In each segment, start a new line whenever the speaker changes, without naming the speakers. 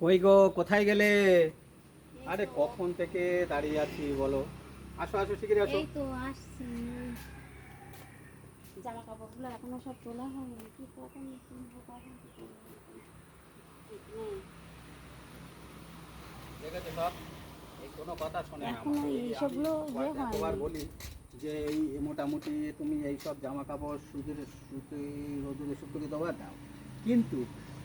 কই গো, কোথায় গেলে? আরে কখন থেকে দাঁড়িয়ে আছি বলো। আসো আসো, শিগগিরই আসো।
এই তো আসছি। জামা কাপড়গুলো এখনো সব তোলা হয়নি, কি কখন তুলবো কখন কি করবো ঠিক নেই।
দেখেছো সব, এই কোনো কথা শোনে না
এখনো
আমার। এই আমি
এইসবগুলো
এতবার
হয়নি।
বলি যে এই মোটামুটি তুমি এই সব জামা কাপড় শুতে রোদুরে শুকিয়ে দেওয়া দাও, কিন্তু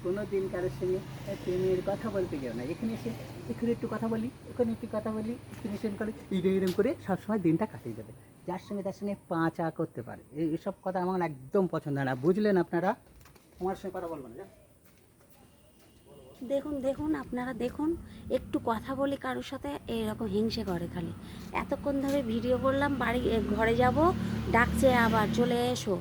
কোনো দিন কারোর সঙ্গে প্রেমের কথা বলতে গেও না। এখানে এসে এখানে একটু কথা বলি, ওখানে একটু কথা বলি, এখানে এসে করে এরম করে সবসময় দিনটা কাটিয়ে যাবে। যার সঙ্গে তার সঙ্গে পাঁচা করতে পারে, এইসব কথা আমার একদম পছন্দ না, বুঝলেন আপনারা? আমার সঙ্গে কথা বলবো না, যা।
দেখুন দেখুন আপনারা দেখুন, একটু কথা বলি কারোর সাথে এরকম হিংসে করে খালি। এতক্ষণ ধরে ভিডিও করলাম, বাড়ি ঘরে যাব, ডাকছে আবার চলে এসো।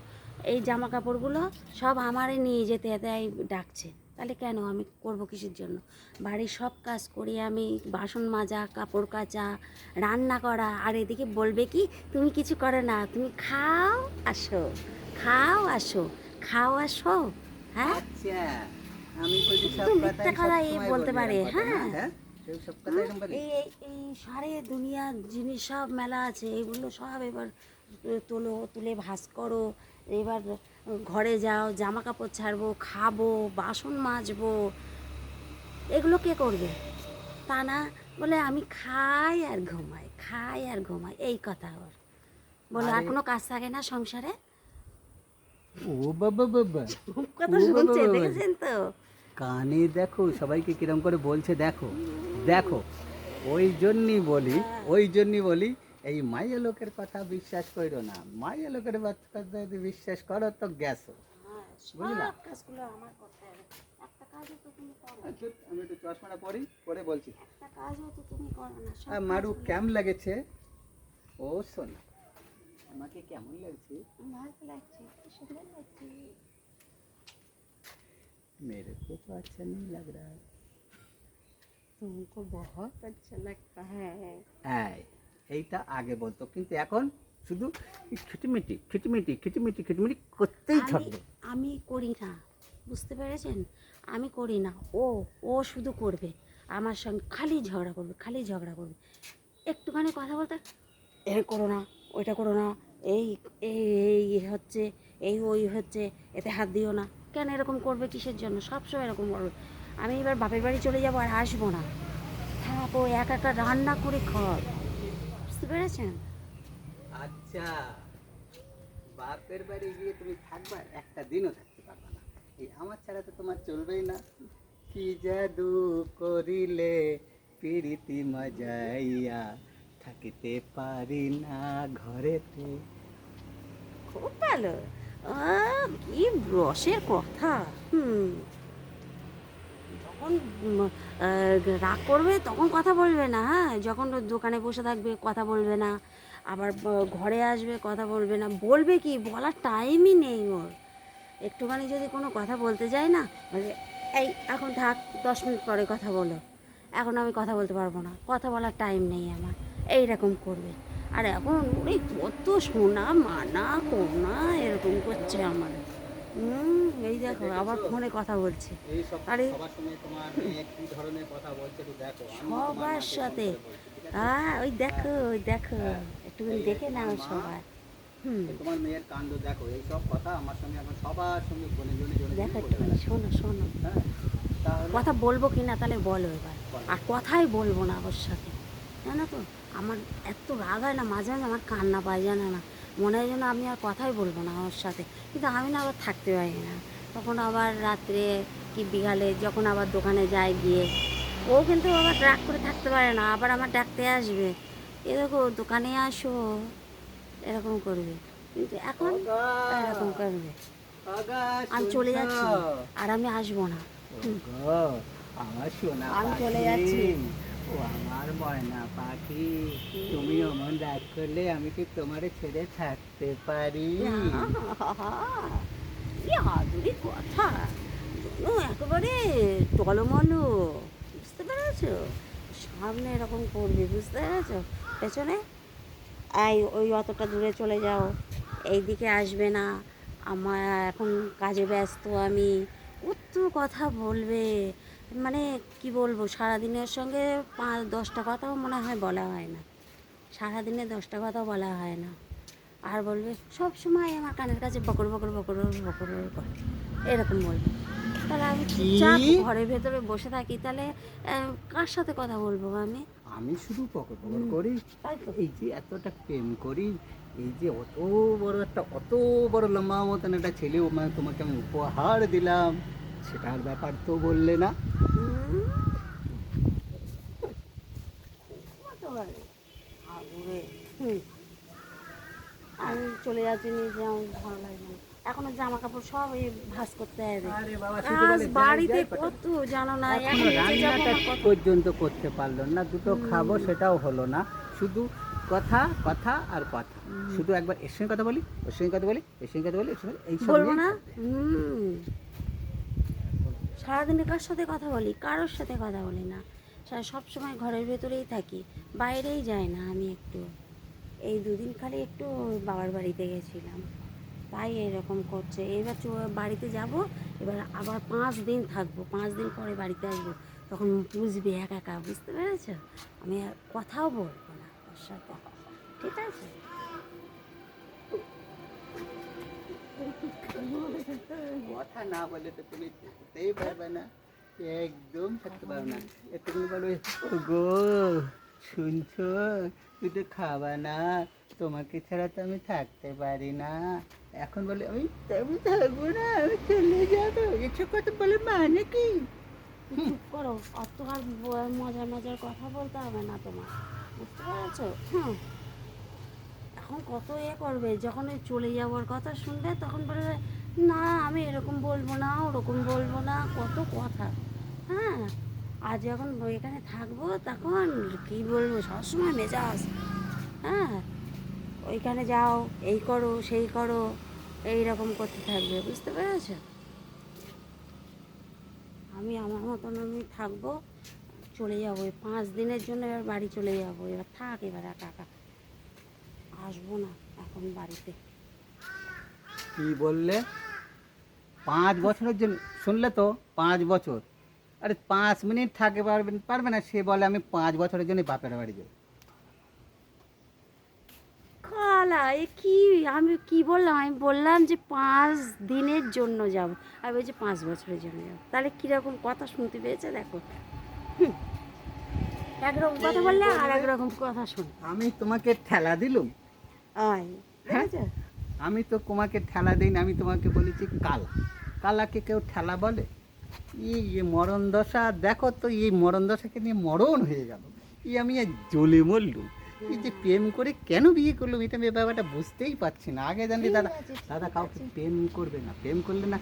এই জামা কাপড়গুলো সব আমারই নিয়ে যেতে দেয়, ডাকছে। তাহলে কেন আমি করব কিসের জন্য? বাড়ির সব কাজ করি আমি, বাসন মাজা, কাপড় কাচা, রান্না করা, আর এদিকে বলবে কি তুমি কিছু করে না, তুমি খাও আসো, খাও আসো, খাও আসো। হ্যাঁ,
আচ্ছা, আমি বলছি
শুধু
সব
মিথ্যা
কথাই সব
কথা এই
সময়
বলতে
বলি
পারে।
এরকম কথা না?
হ্যাঁ,
হ্যাঁ, সেই সব কথা এরকম বলি।
এই এই এই সারে দুনিয়ার জিনিস সব মেলা আছে, এগুলো সব এবার তোলো, তুলে ভাঁজ করো। এবার ঘরে যাও, জামা কাপড় ছাড়বো, খাবো, বাসন মাজবো, এগুলো কে করবে? তা না, বলে আমি খাই আর ঘুমাই, খাই আর ঘুমাই, এই কথা ওর। বলে আর
আরে
কোনো কাজ থাকে না সংসারে?
ও বাবা বাবা,
কথা
ও বাবা
শুনছে,
বাবা,
দেখেছেন তো?
কানে দেখো সবাইকে কিরম করে বলছে, দেখো দেখো। ওই জন্যই বলি এই মাইয়া লোকের কথা বিশ্বাস করো না। মাইয়া লোকের কথা যদি বিশ্বাস করো তো গেছো,
হ্যাঁ,
বুঝলা?
সব কাজগুলো আমার করতে হবে। একটা কাজও তো তুমি করো না।
আচ্ছা, আমি একটু চশমাটা পরি, পরে বলছি।
একটা কাজও তো তুমি করো না, সব
আর মারু
কাজগুলো।
কেমন লাগেছে? ও শোনা, আমাকে কেমন লাগছে?
ভালো লাগছে, কি সুন্দর লাগছে।
मेरे को तो अच्छा नहीं लग रहा है।
तुमको बहुत अच्छा लगता है।
এই, এইটা আগে বলতো, কিন্তু এখন শুধু খিটিমিটি খিটিমিটি খিটিমিটি খিটিমিটি করতেই
আমি
থাকবে।
আমি করি না, বুঝতে পেরেছেন? আমি করি না, ও ও শুধু করবে। আমার সঙ্গে খালি ঝগড়া করবে, খালি ঝগড়া করবে। একটুখানি কথা বলতে, এ করো না, ওইটা করো না, এই এই এই হচ্ছে, এই ওই হচ্ছে, এতে হাত দিও না। কেন এরকম করবে, কিসের জন্য সবসময় এরকম করবে? আমি এবার বাপের বাড়ি চলে যাবো, আর আসবো না। থাকো, একা একা রান্না করে খাও, বুঝতে পেরেছেন?
আচ্ছা, বাপের বাড়ি গিয়ে তুমি থাকবা, একটা দিনও থাকতে পারবা না। এই আমার ছাড়া তো তোমার চলবেই না। কি জাদু করিলে প্রীতি মজাইয়া, থাকিতে পারি না ঘরেতে।
খুব ভালো। কি রসের কথা। হুম, যখন রাগ করবে তখন কথা বলবে না, হ্যাঁ, যখন ও দোকানে বসে থাকবে কথা বলবে না, আবার ঘরে আসবে কথা বলবে না, বলবে কি, বলার টাইমই নেই ওর। একটুখানি যদি কোনো কথা বলতে যাই না, বলে এই এখন থাক, 10 মিনিট পরে কথা বলো, এখন আমি কথা বলতে পারবো না, কথা বলার টাইম নেই আমার, এইরকম করবে। আর এখন ওরে কত শোনা মানা কোনা এরকম করছে আমার। এই দেখো আবার
দেখেছো
ফোনে কথা বলছে।
এই সব
আরে
সবার সঙ্গে তোমার মেয়ে কি ধরনের কথা বলছে একটু দেখো। আমি তোমার
সবার
মাকে ফোন
সাথে,
করে বলছি, ঠিক আছে?
হ্যাঁ ওই
হ্যাঁ
দেখো, ওই দেখো,
হ্যাঁ,
একটুখানি
এই
দেখে
তোমার
নাও
মা,
সবাই। হুম,
এই তোমার মেয়ের কাণ্ড দেখো। এই সব কথা আমার সঙ্গে এখন সবার সঙ্গে জনে জনে জনে জনে
দেখো
বলে
একটুখানি,
বেড়াচ্ছে।
শোনো শোনো।
হ্যাঁ, তাহলে
কথা বলবো কি না তাহলে বলো এবার।
বলো।
আর কথাই বলবো না ওর সাথে, জানো তো? আমার এত রাগ হয় না, মাঝে মাঝে আমার কান্না পায়, জানো না? মনে হয় যেন আমি আর কথাই বলবো না ওর সাথে। কিন্তু আমি না আবার থাকতে পারি না, তখন আবার রাত্রে কি বিকালে যখন আবার দোকানে যায় গিয়ে, ও কিন্তু আবার রাগ করে থাকতে পারে না, আবার আমার ডাকতে আসবে, এ দেখো দোকানে আসো, এরকম করবে। কিন্তু এখন
ওগো,
এরকম করবে।
ওগো,
আমি চলে
শুনছো?
যাচ্ছি, আর আমি আসবো না। হুম,
ওগো, আমার সোনা
আমি চলে
পাখি,
যাচ্ছি।
ও আমার ময়না পাখি, তুমি অমন রাগ করলে আমি কি তোমারে ছেড়ে থাকতে পারি?
কি আদুরি কথা, যেন একেবারে টলমলো, বুঝতে পেরেছো? সামনে এরকম করবি, বুঝতে পেরেছো? পেছনে ওই অতটা দূরে চলে যাও, এইদিকে আসবে না, আমার এখন কাজে ব্যস্ত আমি, কত কথা বলবে। মানে কি বলবো, সারাদিনের সঙ্গে 5-10টা কথাও মনে হয় বলা হয় না, সারাদিনে 10টা কথাও বলা হয় না। আর বলবে সব সময় আমার কানের কাছে বকর বকর বকর বকর বকর করে, এরকম বলবে। তাহলে আমি
কি?
চুপচাপ ঘরের ভেতরে বসে থাকি, তাহলে কার সাথে কথা বলবো আমি?
আমি শুধু পকর পকর করি?
তাই তো।
এই যে এতটা প্রেম করি, এই যে অত বড় লম্বা মতন একটা ছেলে মানে তোমাকে আমি উপহার দিলাম, সেটার ব্যাপার তো বললে না।
হুম, হতে পারে। আদুরে। হুম, আমি চলে যাচ্ছি, নিজে আমার ভালো লাগছে না। এখনো জামা কাপড় সব এই ভাঁজ করতে হবে।
আরে বাবা, শুধু
কাজ
বলে যাই
বাড়িতে
যাই
কত জানো না,
এখনো
এখন নিচে যাবো
রান্নাটা
আমার কত।
পর্যন্ত করতে পারলো না, দুটো খাবো সেটাও হলো না, শুধু কথা কথা আর কথা। শুধু একবার এর সঙ্গে কথা বলি, ওর সঙ্গে কথা বলি, এর সঙ্গে কথা বলি, এর সঙ্গে এই
বলবো
সঙ্গেই
না।
থাকবে।
সারাদিনে কার সাথে কথা বলি? কারোর সাথে কথা বলি না। সব সময় ঘরের ভেতরেই থাকি, বাইরেই যাই না আমি একটু। এই দুদিন খালি একটু বাবার বাড়িতে গেছিলাম, তাই এরকম করছে। এবার বাড়িতে যাব, এবার আবার 5 দিন থাকবো, 5 দিন পরে বাড়িতে আসবো, তখন বুঝবি একা একা, বুঝতে পেরেছ? আমি আর কথাও বলবো না ওর সাথে, ঠিক আছে?
কথা না বলে তো তুমি থাকতেই পারবে না, একদম থাকতে পারবে না। এতক্ষণ বলবে গো, শুনছো, দুটো খাবা না, তোমাকে ছাড়া তো আমি থাকতে পারি না। এখন বলে আমি থাকবো না, আমি চলে যাবো, এসব কথা বলে মানে কি?
চুপ করো, অত আর মজার মজার কথা বলতে হবে না তোমার, বুঝতে পেরেছো? এখন কত করবে, যখন ওই চলে যাওয়ার কথা শুনবে তখন বলবে না আমি এরকম বলবো না, ওরকম বলবো না, কত কথা। হ্যাঁ, আজ যখন এখানে থাকবো তখন কি বলবো, সবসময় মেজাজ। হ্যাঁ, ওইখানে যাও, এই করো সেই করো, এই রকম করতে থাকবে, বুঝতে পেরেছ? আমি আমার মতন আমি থাকবো, চলে যাবো এই 5 দিনের জন্য, এবার বাড়ি চলে যাবো, এবার থাক, এবার একা একা আসবো না এখন বাড়িতে।
কি বললে? 5 বছরের জন্য? শুনলে তো, 5 বছর। আরে 5 মিনিট থাকে পারবে না, সে বলে আমি 5 বছরের জন্য বাপের বাড়ি যাবো।
খালা এ কি, আমি কি বললাম? আমি বললাম যে 5 দিনের জন্য যাব, আর বলছি 5 বছরের জন্য যাব, তাহলে কীরকম কথা শুনতে পেয়েছে দেখো। হুম, একরকম কথা বললে আর একরকম কথা শুন।
আমি তোমাকে ঠেলা দিলুম?
আয়,
হ্যাঁ,
দেখেছো?
আমি তো তোমাকে ঠেলা দিই না, আমি তোমাকে বলেছি কালা। কালাকে কেউ ঠেলা বলে? এই মরণ দশা দেখো তো, এই মরণ দশাকে নিয়ে মরণ হয়ে গেল। আমি আর জ্বলে মরলুম। এই যে প্রেম করে কেন বিয়ে করলাম, এটা আমি ব্যাপারটা বুঝতেই পারছি না। আগে জানলে দাদা, দাদা কাউকে প্রেম করবে না, প্রেম করলে না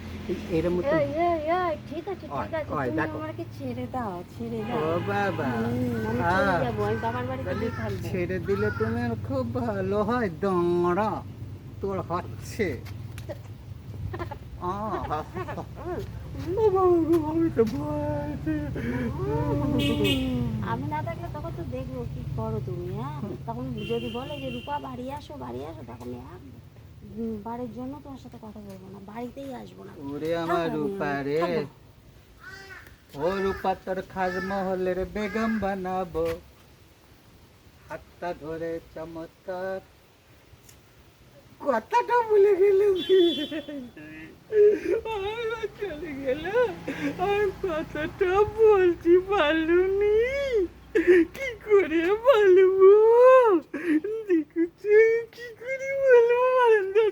এর মতো।
ঠিক আছে,
ওই,
ঠিক আছে,
ওই,
তুমি
দেখো।
আমাকে ছেড়ে দাও, ছেড়ে
ও
দাও।
বাবা,
আমি চলে যাবো, আমি বাবার বাড়িতে
তাহলে
গিয়ে থাকবো।
ছেড়ে দিলে তুমি খুব ভালো হয়, দাঁড়া তোর হচ্ছে। আমি তো
আমি না থাকলে তখন তো দেখবো কি করো তুমি। হ্যাঁ, তখন যদি বলে যে রূপা বাড়ি আসো, বাড়ি আসো, তখন আমি বাড়ির জন্য তোমার সাথে কথা বলবো না, বাড়িতেই আসবো না।
ওরে আমার
থাকো,
রূপা রে,
থাকবো।
ও রূপা তোর খাজমহলের বেগম বানাবো, হাতটা ধরে চমৎকার। কথাটা ভুলে গেলাম, চলে গেল, আর কথাটা বলতে পারলুনি, কি করে বলবো? দেখেছি, কি করে বলবো মারন্দা,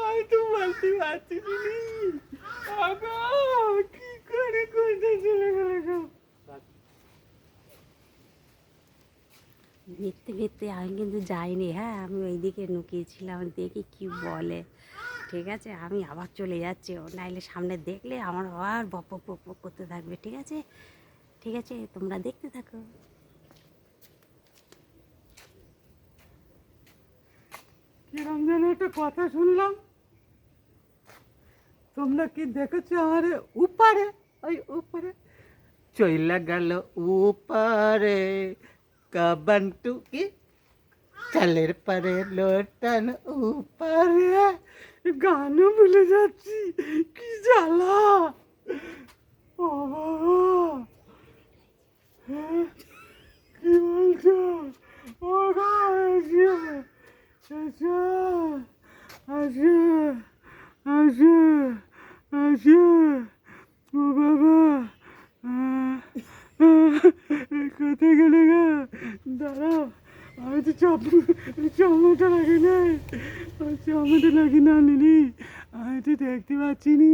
আমি তো বলতে পারছি না। আগা, কি করে কথা চলে গেল গো?
মিথ্যে মিথ্যে আমি কিন্তু যাইনি। হ্যাঁ, আমি ওইদিকে লুকিয়েছিলাম, দেখি কি বলে। ঠিক আছে, আমি আবার চলে যাচ্ছি, ও নাইলে সামনে দেখলে আমার আবার বক বক বক বক করতে থাকবে। ঠিক আছে, ঠিক আছে, তোমরা দেখতে থাকো।
কিরম যেন একটা কথা শুনলাম, তোমরা কি দেখেছো? আমার উপরে, ওই উপরে চইলা গেল, উপরে কাবান্টু কি চালের পারে লোটান উপরে। গানও ভুলে যাচ্ছি, কি জ্বালা।
ও বাবা, হ্যাঁ, কি বলছো? ও গো, এসো, এসো, আসো, আসো, আসো, ও বাবা, আহ, আহ, কোথায় গেলে গো? দাঁড়াও, আমি তো চামড়াটা লাগি নাই, চামড়াটা লাগি না নিলি, আমি তো দেখতে পাচ্ছি নি।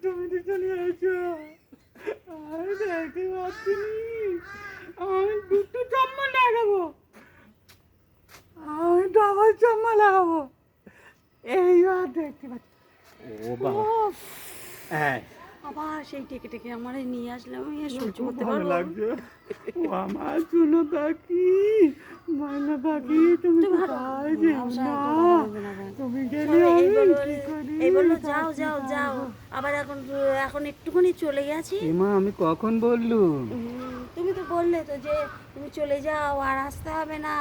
তুমি তো চলে আসো, আমি দেখতে পাচ্ছি নি, আমি দুটো চামড়া লাগাবো, আমি ডবল চামড়া লাগাবো, এইবার দেখতে পাচ্ছি। ও বাবা,
উফ,
হ্যাঁ,
আবার সেই টেকে টেকে আমার নিয়ে আসলাম, আমি আর সহ্য করতে
ভালো
পারবো না।
লাগছে। ও আমার সোনা পাখি, ময়না পাখি, তুমি
তুমি হাঁটো।
কোথায় যেও
আমার
না,
সাথে কথা বলবে না ভাই।
তুমি গেলে
তবে
আমি
এই
কি করি?
বললো যাও
থাকতে
যাও যাও,
পারবো?
আবার এখন এখন একটুখানি চলে গেছি।
এমা আমি কখন বললুম?
তুমি তো বললে তো যে তুমি চলে যাও আর আসতে হবে না,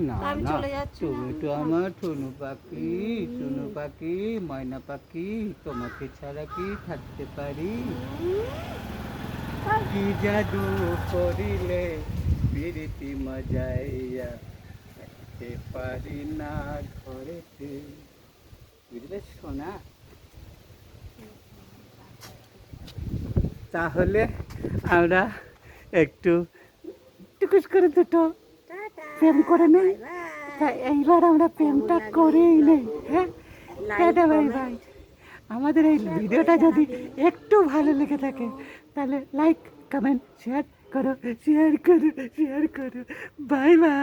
না
তা আমি
না,
চলে যাচ্ছি না।
তুমি তো আমার ঠুনু পাখি, চুনু পাখি, ময়না পাখি, তোমাকে ছাড়া কি থাকতে পারি? কি জাদু করিলে প্রীতি মজাইয়া থাকতে পারি না ঘরেতে। বুঝলে সোনা? তাহলে আমরা একটু টুকুস করে দুটো
টাটা,
প্রেম করে নেই।
Bye bye.
তা এইবার আমরা প্রেমটা করেই নেই, হ্যাঁ?
Like,
tata, bye
comment,
bye. আমাদের এই ভিডিওটা যদি একটু ভালো লেগে থাকে তাহলে লাইক, কমেন্ট, শেয়ার করো, শেয়ার করো, শেয়ার করো। Bye by.